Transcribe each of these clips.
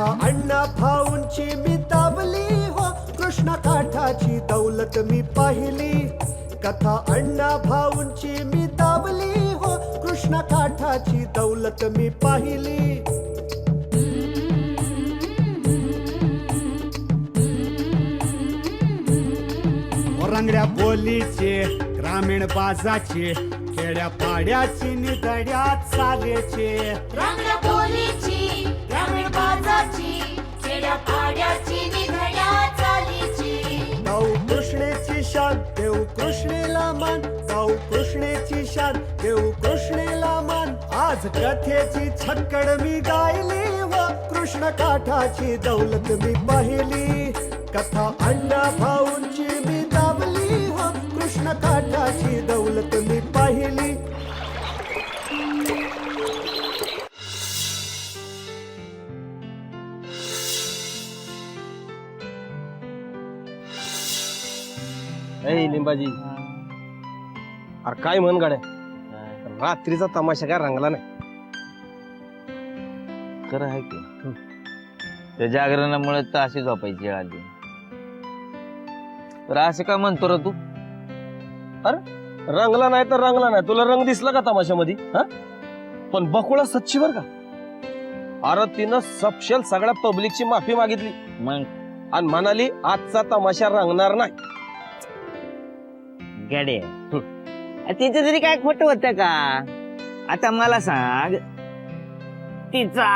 कथा अण्णा भाऊंची मी दावली हो, कृष्ण काठाची दौलत मी पाहिली. कथा अण्णा भाऊंची मी दावली हो, कृष्ण काठाची दौलत मी पाहिली. रंगड्या बोलीचे ग्रामीण बाजाचे, खेड्या पाड्याची निधड्या चालेचे. रंगड्या बोलीची ग्रामीण बाजाची, खेड्या पाड्याची निधड्या चालीची. गाऊ कृष्णेची शान देऊ कृष्णेला मान, गाऊ कृष्णेची शान देऊ कृष्णेला मान. आज कथेची छक्कड मी गायली व कृष्ण काठाची दौलत मी पाहिली. कथा अण्णा भाऊंची मी दावली हो, कृष्ण काठाची दौलत मी पाहिली. ए लिंबाजी, अरे काय म्हण गाड्या, रात्रीचा तमाशा काय रंगला नाही. खरं आहे की त्या जागरणामुळे तर अशी झोपायची वेळ आली. तर असं का म्हणतो रे तू? रंगला नाही तर रंगला नाही, तुला रंग दिसला का तमाशामध्ये? पण बकुळा सच्ची बर का, अरे तिनं सपशेल सगळ्या पब्लिकची माफी मागितली मग आणि म्हणाली आजचा तमाशा रंगणार नाही. गाडे तिचं तरी काय खोट होत का? आता मला सांग, तिचा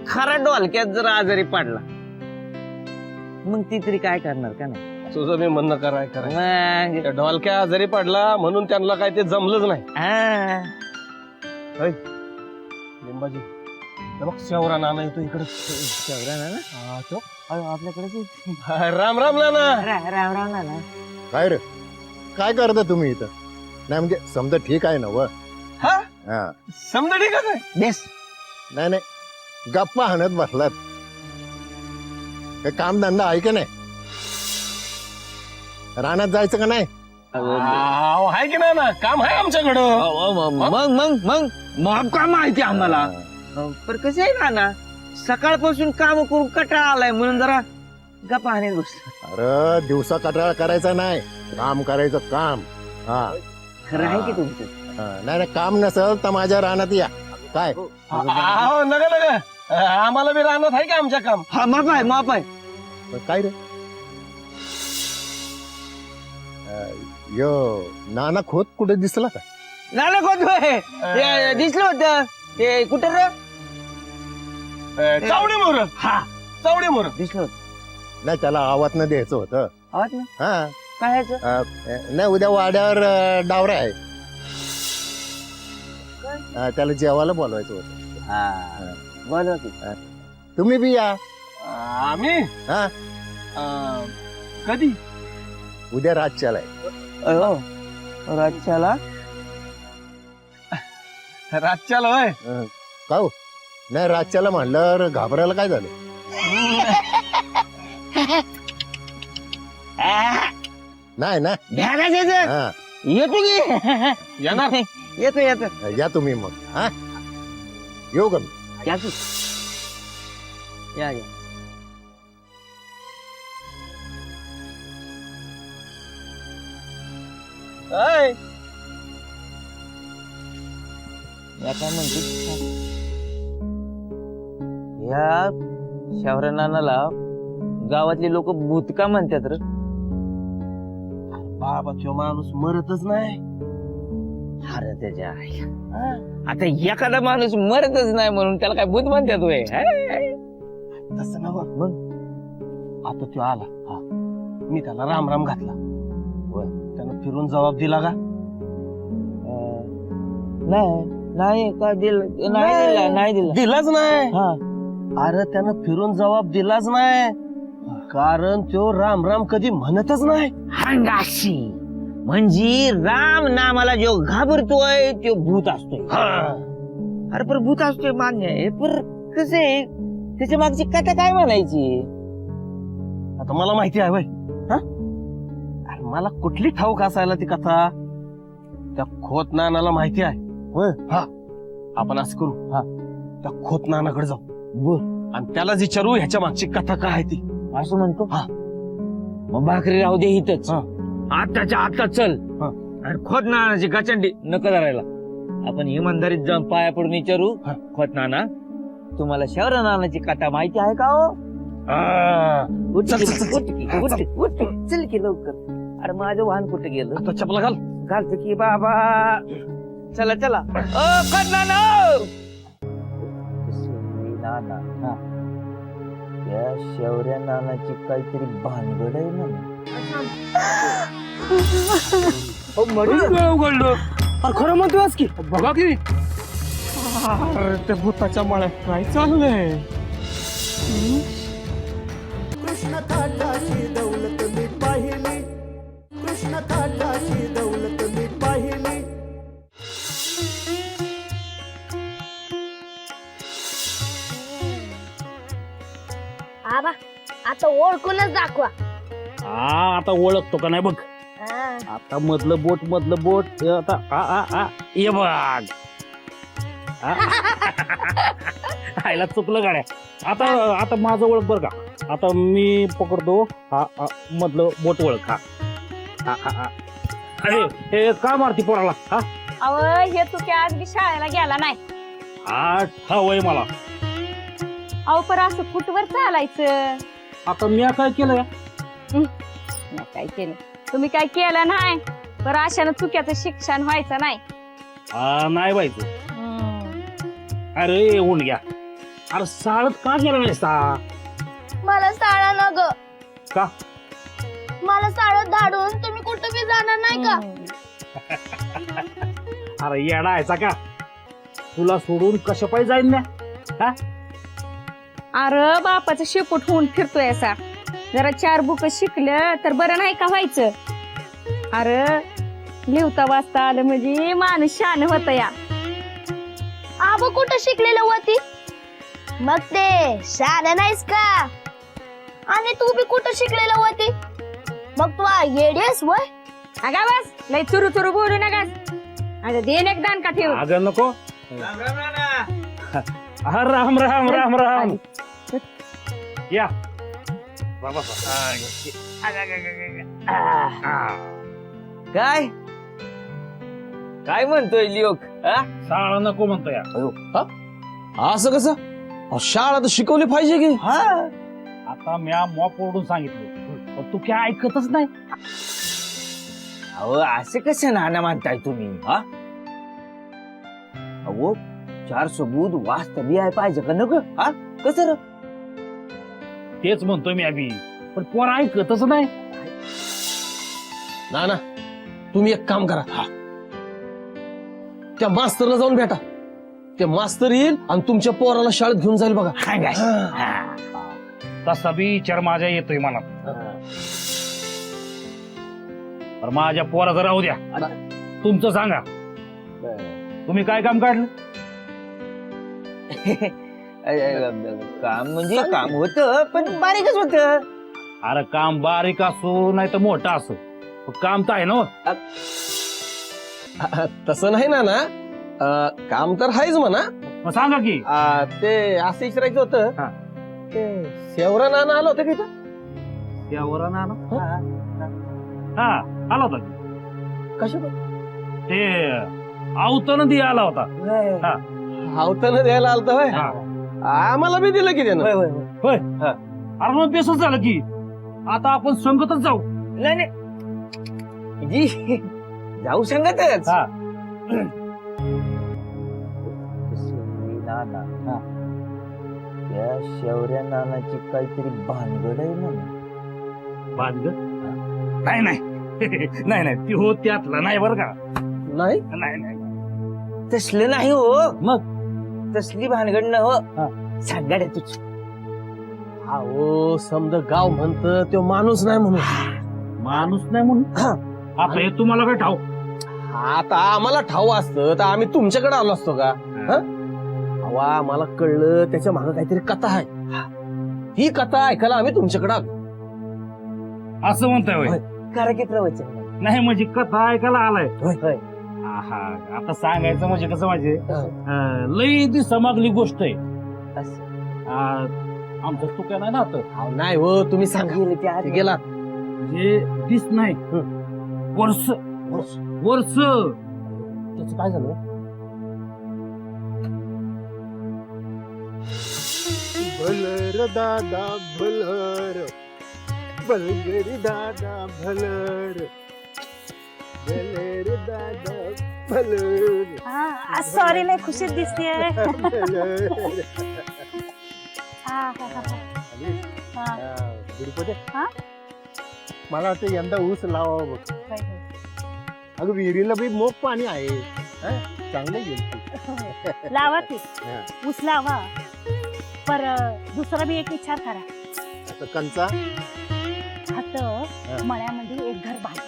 खरा डोलक्यात जर आजारी पडला मग ती तरी काय करणार का नाही? तुझं मी म्हणणं कराय मग त्या ढोलक्या आजारी पडला म्हणून त्यांना काय ते जमलंच नाही. हा. लिंबाजी, हे बघ शेवरा नाना येतो इकडे. शेवरा नाना? आपल्याकडे राम राम नाना. राम राम नाना. काय रे, काय करता तुम्ही इथं? नाही म्हणजे समजा ठीक आहे ना व? हा हा. समजा ठीक आहे. बेस नाही नाही, गप्पा हाणत बसलात. काम धंदा आहे का नाही? रानात जायचं का नाही? आहे की नाना, काम आहे आमच्याकडं. मग मग मग मग काय माहिती आम्हाला. पण कसं आहे नाना, सकाळपासून काम करून कटाळा आलाय म्हणून जरा गप्पा हाणत बसलो. अरे दिवसा कटाळा करायचा नाही, काम करायचं काम. हा खरं आहे की तुमचं? नाही नाही, काम नसेल तर माझ्या रानात या. काय नका नका, आम्हाला बी रानात आहे की आमच्या काम. हा माप आहे माप आहे. काय रे, यो नाना खोत कुठे दिसला का? नाना कोण दिसलं होतं ते कुठं रे? चावडी मोर. हा चावडी मोर दिसलं होतं. नाही, त्याला आवाज न द्यायचं होतं. आवाज ना हा काय ह्याचं? नाही, उद्या वाड्यावर डावरा आहे. त्याला जेवायला बोलवायचं होतं. हा बोलवा की. तुम्ही बी या. आम्ही हा कधी? उद्या रातच्याला आहे. रातच्याला? रातच्याला होय. का हो? नाही, रातच्याला म्हणलं घाबरायला काय झालं? नाही ना. ध्यानात येतं. हा, येतो की येणार. येतो येतो. या तुम्ही मग. हा, येऊ का मी? या की. या या. ऐ, या काय म्हणते या शौर्य नानाला गावातली लोक भूत का म्हणतात रे? बाबा तो माणूस मरतच नाही. अरे त्याच्या आता एखादा माणूस मरतच नाही म्हणून त्याला काय भूत म्हणतात होय? तसं नव. मग आता तो आला, मी त्याला राम राम घातला. त्यानं फिरून जबाब दिला का? नाही का दिलं? नाही दिला. दिलाच नाही. हा अरे त्यानं फिरून जबाब दिलाच नाही, कारण तो राम राम कधी म्हणतच नाही. हंगाशी म्हणजे राम नामाला जो घाबरतोय तो भूत असतोय. अरे पण भूत असतोय मान्य आहे, पण कसं आहे त्याच्या मागची कथा काय म्हणायची? आता मला माहिती आहे. मला कुठली ठाऊक असायला ती कथा? त्या खोत नानाला माहिती आहे. होय. हा, आपण असं करू, त्या खोत नानाकडे जाऊ. आणि त्यालाच विचारू ह्याच्या मागची कथा काय आहे ती. असं म्हणतो हा. मग भाकरी राहू दे इथंच. हा. आताच्या आता चल हा. आणि खोत नानाची गचंडी नको धरायला. आपण इमानदारीत जाऊन पाया पडून विचारू. हा. खोत नाना, तुम्हाला शौर्य नानाची कथा माहिती आहे का हो? उठ चल, की, चल, चल. उठ की, उठ की, उठ की. चल की लवकर. अरे माझं वाहन कुठे गेलं? आता चपला घाल. घालतो की बाबा. चला चला. खोत नाना. नाना, हा. त्या शौर्य नानाची काहीतरी भानगड आहे ना. उघडलं. अरे खरं म्हणतोस की बघा की त्या भूताच्या मळ्यात काय चाललंय. कृष्ण काठाची दौलत मी पाहिली, कृष्ण काठाची दौलत मी पाहिली. आबा आता ओळखूनच दाखवा. हा आता ओळखतो का नाही बघ. आता मधलं बोट हे आता ये बघ. आईला चुकलं गाड्या. आता आता माझं ओळख बर का. आता मी पकडतो हा मधलं बोट ओळख. हा अरे हे काय मारती पोराला. हा अव हे तू काय आज बी शाळेला गेला नाही. हा ठाव आहे मला. अहो पर असं फुटवर चालायचं. आता मी काय केलं. नाही काय केलं तुम्ही, काय केलं नाही. पर अशानं चुक्याचं शिक्षण व्हायचं नाही. नाही व्हायचं. अरे येऊन घ्या. अरे साळत का गेला नाही सा. मला शाळा न ग. का? मला शाळेत धाडून तुम्ही कुठं बी जाणार नाही का? अरे येडा यायचा का. तुला सोडून कशा पाहिजे जाईन ना. हा अरे बापाचं शेपूट होऊन फिरतोय असा. जरा 4 बुक शिकलं तर बरं नाही का व्हायचं. अरे लिहता वाचता आलं म्हणजे माणूस शान होत या. आबा कुठं शिकलेलं होती. मग ते शान नाहीस का. आणि तू बी कुठं शिकलेलं होती. मग तू येडेस वय. अगा बस लय चुरू चुरू बोलू नका. अगं देन एक दान का ठेव. अगं नको. राम राम राम राम. या बाबा. काय काय म्हणतोय लिओक. शाळा नको म्हणतो या. असं कसं. शाळा तर शिकवली पाहिजे की. आता म्या मॉप ओढून सांगितलं पण तू काय ऐकतच नाही. अहो असं कसं नाना म्हणताय तुम्ही. हा अहो 4 सबूत वाचता बिहाय पाहिजे का नको. हा कसं. तेच म्हणतोय मी अभि पण पोर ऐकतच नाही. ना तुम्ही एक काम करा. त्या मास्तरला जाऊन भेटा. ते मास्तर येईल आणि तुमच्या पोराला शाळेत घेऊन जाईल बघा. तसा बी विचार माझ्या येतोय मला. पण माझ्या पोराचं राहू द्या. तुमचं सांगा तुम्ही काय काम काढलं. काम म्हणजे काम होत पण बारीकच होत. अरे काम बारीक असो नाही तर मोठा असो पण काम तर आहे ना. तसं नाही ना. काम तर आहेच म्हणा. मग सांगा की. ते असं विचारायचं होतं. हा. ते शेवरा नाना आलं होतं का इथं. त्यावर ना हा आला होता की. कशा ते आवताना दी आला होता. हावताना द्यायला आलता होय. हा. आम्हाला बी दिलं की त्यानं. होय अरे मग बेसच झालं की. आता आपण संगतच जाऊ. नाही नाही जी जाऊ सांगतच. हा. नाना त्या शौर्य नानाची काहीतरी भानगड आहे ना. भानगड नाही नाही नाही नाही ती हो त्यातलं नाही बरं का. नाही नाही नाही तसलं नाही हो. मग तसली भानगड न हो. हा. सांगा रे तुझ. हो समद गाव म्हणत तो माणूस नाही म्हणून. माणूस नाही म्हणून आता हे तुम्हाला काय ठाऊ. आता आम्हाला ठाऊ असतं तर आम्ही तुमच्याकडे आलो असतो का. अवा आम्हाला कळलं त्याच्या मागे काहीतरी कथा आहे. ही कथा ऐकायला आम्ही तुमच्याकडे आलो. असं म्हणताय होय. कारागीर प्रवचन नाही म्हणजे कथा ऐकायला आलाय. होय. आहा, आता सांगायचं म्हणजे कसं म्हणजे लई ती समागली गोष्ट आहे. असं. आमचं चुक्या नाही ना आता अहो, नाही हो तुम्ही सांगा ते गेला जे दिस नाही वर्ष वर्ष त्याच काय झालं भलर दादा भलर भलगरी दादा भलर भलर दादा भलर सॉरी लय खुशीत दिसतेय भलर. गुरुपदे, हा? मला वाटतं यंदा ऊस लावावं बघ. अगं विहिरीला बी मोग पाणी आहे. हं? चांगलं गेलं लावा की हा. ऊस लावा पर दुसरा बी एक विचार करा आता कंचा आता मळ्यामध्ये एक घर बांधा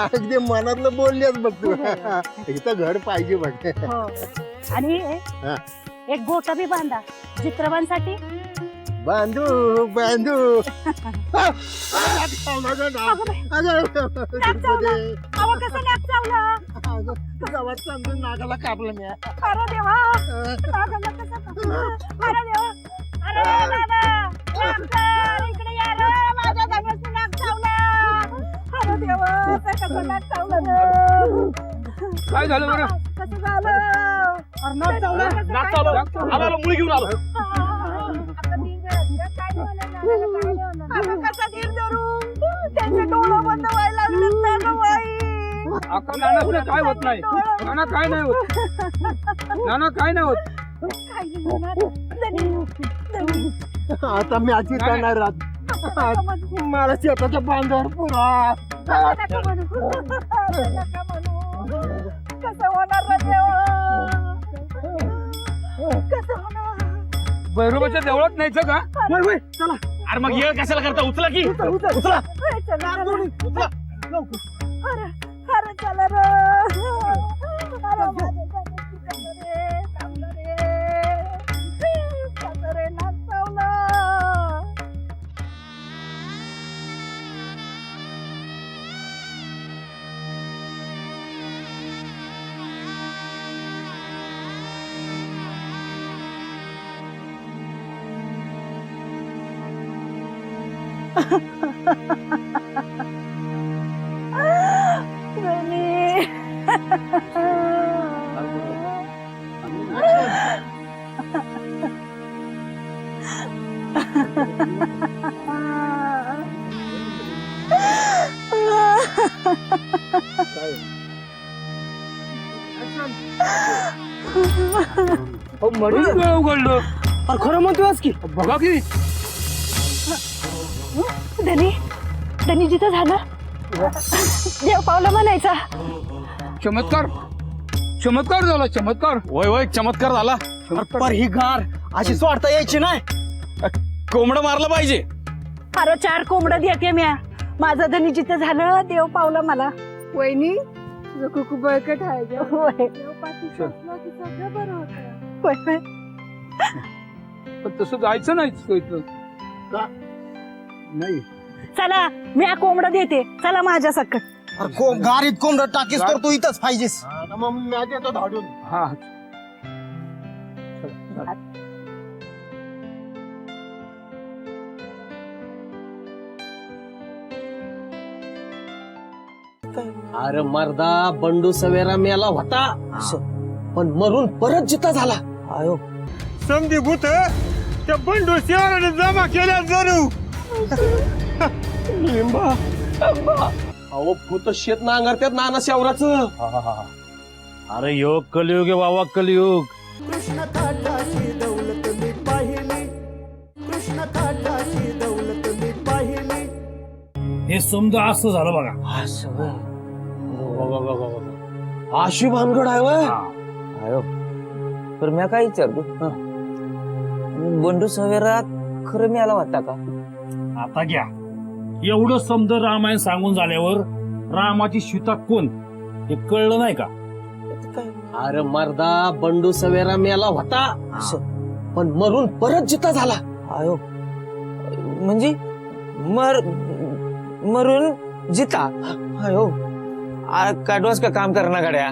अगदी मनातलं बोललेच बघ तू. इथं घर पाहिजे बघ. हो आणि हा. एक गोटा बी बांधा चित्रबांसाठी बांधू बांधू. कसं नाक चावलं गावात समजून नागाला कापलं मी. अरे देवा नागाला कसं कापलं? अरे देवा अरे दादा नागचाल, इकडे या रे माझ्या धाग्याचं नाक चावलं. अरे देवा कसं नाक चावलं रे? काय झालं बरं कसं झालं? अरे नाक चावलं. नाक चावलं आम्हाला मुली घेऊन आलो आता कसा धीर धरू? त्यांचे डोळं बंद व्हायला लागले ना गं बाई. नाना काय होत नाही नाना काय नाही होत नाना काय नाही होत काय होणार? धनी, आता मी आजी करणार राहत. मला शेताच्या बांधावर पुरा. नका म्हणू. नका म्हणू. कसं होणार रे देवा? कसं होणार? भैरोबाच्या देवळात न्यायचं का चला अरे मग येळ कशाला करता उचला की उचला. चला, चला. अरे अरे चला रे. अरे माझ्या जागेची कसं रे? चावलं रे. कसं रे नाक चावलं? उघडलं खरं म्हणतोय की बघा की धनी धनी जिथं झालं देव पावलं म्हणायचा. चमत्कार चमत्कार झाला चमत्कार वय वय चमत्कार झाला पर ही गार अशी सोडता यायची नाही कोंबडं मारलं पाहिजे. अरे 4 कोंबडं देते म्या. माझं धनी जिथं झालं देव पावलं मला. वहिनी तुझं खूप बळकट आहे गं. होय होय होय. पण तसं जायचं नाही नाही चला मी कोंबडं देते. चला माझ्या सकट. गाडीत कोंबडं टाकीस तर तू इथंच पाहिजेस. मग मी येतो धाडून. हा अरे मर्दा बंडू सवेरा मेला होता पण मरून परत जिता झाला. आयो समधी भूत त्या बंडू शिवाराने जमा केल्या जरू. लिंबा अहो भूत शेत नांगरत्यात नाना शेवराचं. अरे योग कलियुग आहे बाबा कलियुग. कृष्ण काठाची दौलत मी पाहिली. कृष्ण काठाची दौलत मी पाहिली. हे समजा असं झालं बघा आशी भानगड आहे वय. आयो तर मी काय विचारतो बंडू सवेरा खरं मी आला होता का? आता घ्या एवढं समज रामायण सांगून झाल्यावर रामाची सीता कोण हे कळलं नाही का? अरे मर्दा बंडू सवेरा मेला होता पण मरून परत जिता झाला. आयो म्हणजे मरून जिता. आयो काढवास का काम करणार गाड्या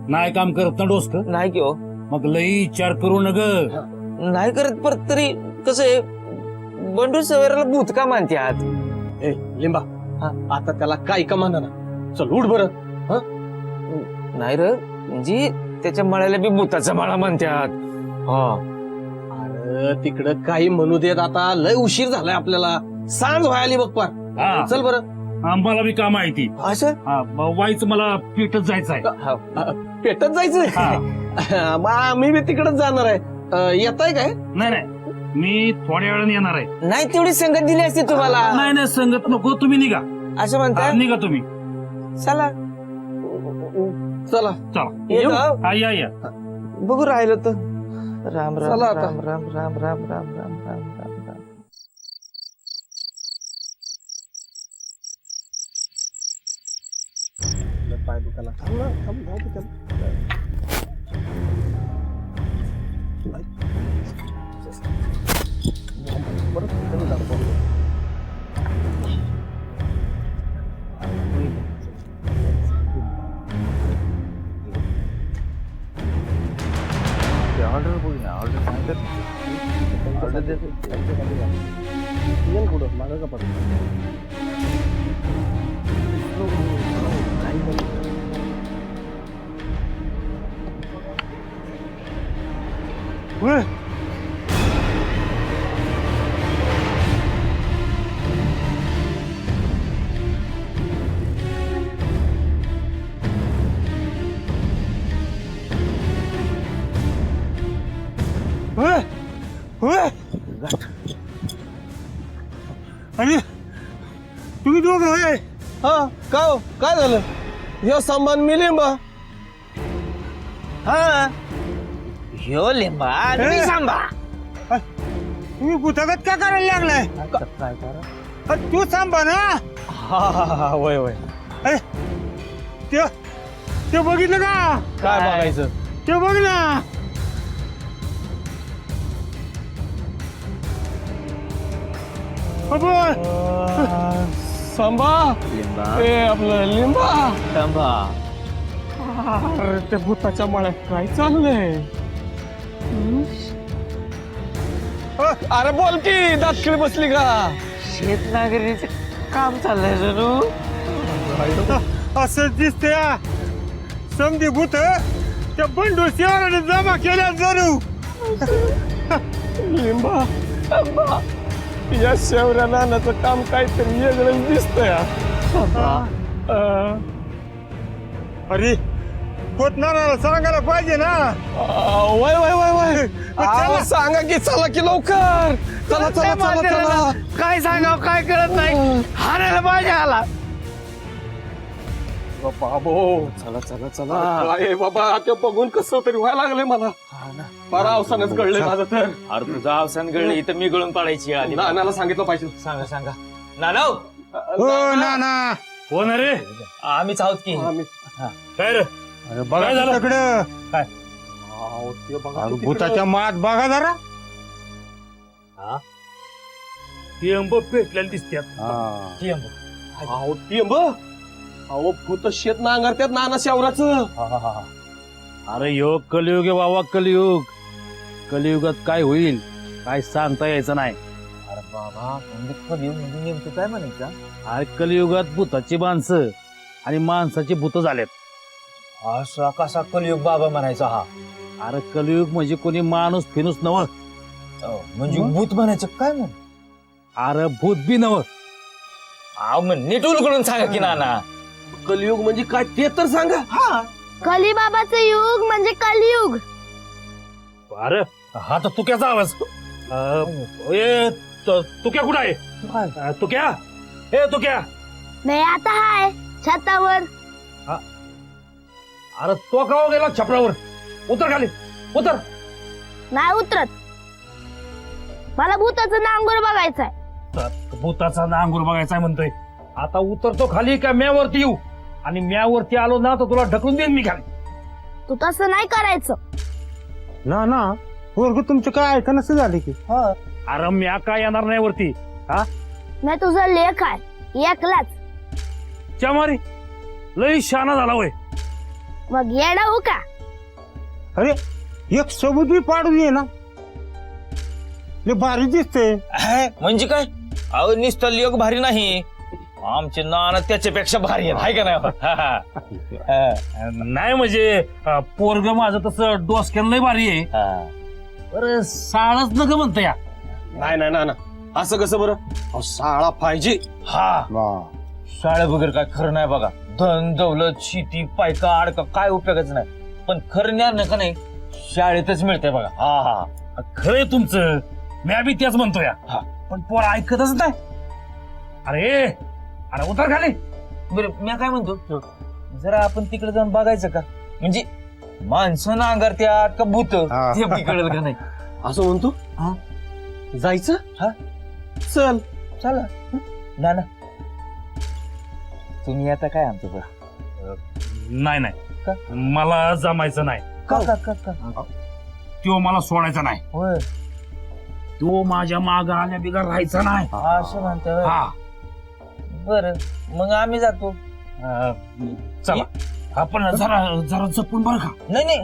नाही काम करत ना डोसक नाही की हो. मग लई विचार करू नग नाही करत परत तरी कसं आहे बंडू सवराला भूत का मानत्यात? ए लिंबा आता त्याला काय का म्हणा ना, चल उठ बरं. नाही र म्हणजे त्याच्या मळ्याला बी भूताचा माळा म्हणतात. हा अरे तिकडं काही म्हणू देत, आता लय उशीर झालाय आपल्याला, सांज व्हायली बघ पार. हा चल बरं. मला बी काम आहे ती. असं वाईच मला पीठच जायचं आहे. पेटत जायचंय. मग आम्ही बी तिकडच जाणार आहे. येताय काय? नाही नाही, मी थोड्या वेळाने येणार आहे. नाही तेवढी संगत दिली असते तुम्हाला. नाही नाही, संगत नको, तुम्ही निघा. असं म्हणतात. निघा तुम्ही. चला चला चला येऊ? हा, या या. बघू राहिलं तर. राम राम चला आता. राम राम राम राम राम राम राम राम राम. पाय दुखायला. थांब ना, थांब, जाऊ दे त्याला. परत तिकडे जातो. येईल कुठं मागं का परत? आणि तुम्ही दोघं होय? हा का हो? काय झालं? ह्यो सामान मी लिंबा. हा ह्यो लिंबा आणि मी सांबा. तुम्ही भूतागत का करायला लागलाय? काय करा? तू सांभा ना. हा वय वय. ते बघितलं का? काय बघायचं? ते बघ ना. सांबा. लिंबा ए आपलं लिंबा. सांबा. अरे त्या भूताच्या मळ्यात काय चाललंय? अरे बोल की, दातखिळी बसली का? शेतनागरीचं काम चाललंय जणू. असं दिसतंय समधी भूत त्या बंडू शिवाराने जमा केल्या जणू. लिंबा सांबा, या शेवऱ्या नानाचं काम काहीतरी वेगळंच दिसतंय. अरे होतणारा सांगायला पाहिजे ना. वय वय वय वय. अहो, सांगा की, चला की लवकर. चला चला चला चला. काय सांगाव काय कळत नाही. हारायला पाहिजे आला. बाबो चला चला चला. काय बाबा, ते बघून कसं तरी व्हायला लागले मला. फार अवसानच कळलंय माझं तर. अरे तुझं अवसान गळलं इथं मी गळून पाडायची आधी. नानाला सांगितलं पाहिजे. सांगा सांगा. नानाव हो ना ना. कोण रे? आम्हीच आहोत की. काय रे? अरे बघा काय झालं? तिकडं. ते बघा अरे किती भूताच्या मात बघा जरा. टिंब पेटलेली दिसतात. अहो टिंब. अहो भूत शेत नांगरत्यात नाना शेवराचं. अरे योग कलियुग आहे बाबा, कलियुग. कलियुगात काय होईल काय सांगता यायचं नाही. अरे बाबा नेमकं काय म्हणायचं? अरे कलियुगात भूताची माणसं आणि माणसाची भूत झालेत. असा कसा कलियुग बाबा म्हणायचा हा? अरे कलियुग म्हणजे कोणी माणूस फिनूस नव. म्हणजे भूत म्हणायचं काय म्हण? अरे भूत बी नव. नीट उलगडून सांगा की नाना. कलियुग म्हणजे काय ते तर सांगा. कलीबाबाचं युग म्हणजे कलियुग. अरे हा तर तुक्याचा आवाज. तुक्या कुठं आहे? तुक्या, ए तुक्या. नाही आता हाय छतावर. अरे तो का गेला छपरावर? उतर खाली, उतर. नाही उतरत. मला भूताचं नांगूर बघायचंय. भूताचा नांगूर बघायचा म्हणतोय. आता उतरतो खाली का म्यावरती येऊ? आणि म्यावरती आलो ना तर तुला ढकलून देईन मी खाली. तू तसं नाही करायचं. ना ना वर्ग तुमचं काय ऐका नसं झाले की. अरे म्या काय येणार नाही वरती. नाही तुझा लेख आहे एकलाच. चमारी लई शाना झाला वय. मग येडा हो का? अरे एक सबूत बी पाडून ये ना. लय भारी दिसते. म्हणजे काय अहो नुसतं लेख भारी नाही आमचे नाना त्याच्यापेक्षा भारी आहेत हाय का नाही नाही म्हणजे पोरग माझं तसं डोसक्यानं लय भारी आहे. बरं साळच नका म्हणता या. नाही नाही ना असं कसं बरं अहो, शाळा पाहिजे. हा शाळे वगैरे काय खरं नाही बघा धन दौलत शेती पायका आडका काय उपयोगाचं नाही पण खरं ज्ञान नाही का नाही शाळेतच मिळतंय बघा. हा हा खरंय तुमचं मी बी तेच म्हणतो या. पण पोर ऐकतच नाही. अरे अरे उतर खाली. बरं मी काय म्हणतो जरा आपण तिकडे जाऊन बघायचं का म्हणजे माणसं नांगरत्यात का भूत हे बी कळेल का नाही. असं म्हणतो हा. जायचं हा. चल चला ना तुम्ही आता काय आमचं बरं नाही का? नाही मला जमायचं नाही. का तो मला सोडायचा नाही. होय तो माझ्या माग आल्या बिगर राहायचा नाही. असं म्हणतोय हा बर मग आम्ही जातो. चला आपण जरा जरा जपून बरं का. नाही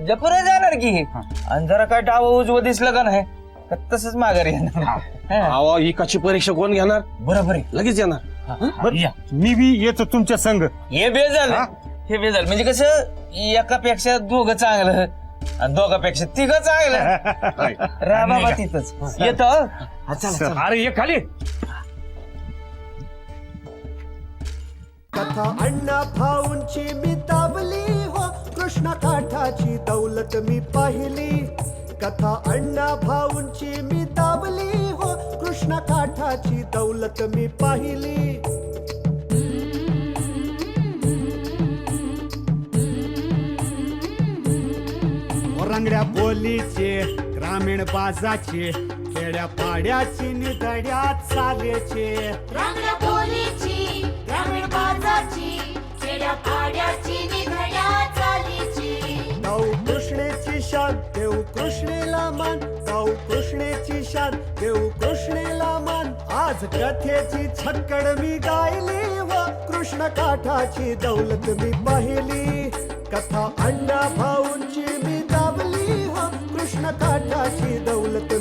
जपून जाणार की आणि जरा काय डाव उजवं दिसलं का नाही का तसंच माघारी येणार. अहो इकाची परीक्षा कोण घेणार बरोबर आहे. लगेच येणार. या. मी बी येतो तुमच्या संग. हे बेजाल हे बेजाल म्हणजे कसं एकापेक्षा दोघं चांगलं आणि दोघापेक्षा तिघं चांगलं रा बाबा तिथंच येतो. अरे ये खाली. कथा अण्णा भाऊंची मी दाबली हो कृष्ण काठाची दौलत मी पाहिली. कथा अण्णा भाऊंची मी दाबली हो कृष्ण काठाची दौलत मी पाहिली. रंगड्या बोलीचे ग्रामीण बाजाचे खेड्या पाड्याची निधड्या चालेचे. रंगड्या बोलीची ग्रामीण बाजाची खेड्या पाड्याची निधड्या चालीची. गाऊ कृष्णेची शान देऊ कृष्णेला मान. गाऊ कृष्णेची शान देऊ कृष्णेला मान. आज कथेची छक्कड मी गायली व कृष्ण काठाची दौलत मी पाहिली. कथा अण्णा भाऊंची मी दाबली व कृष्ण काठाची दौलत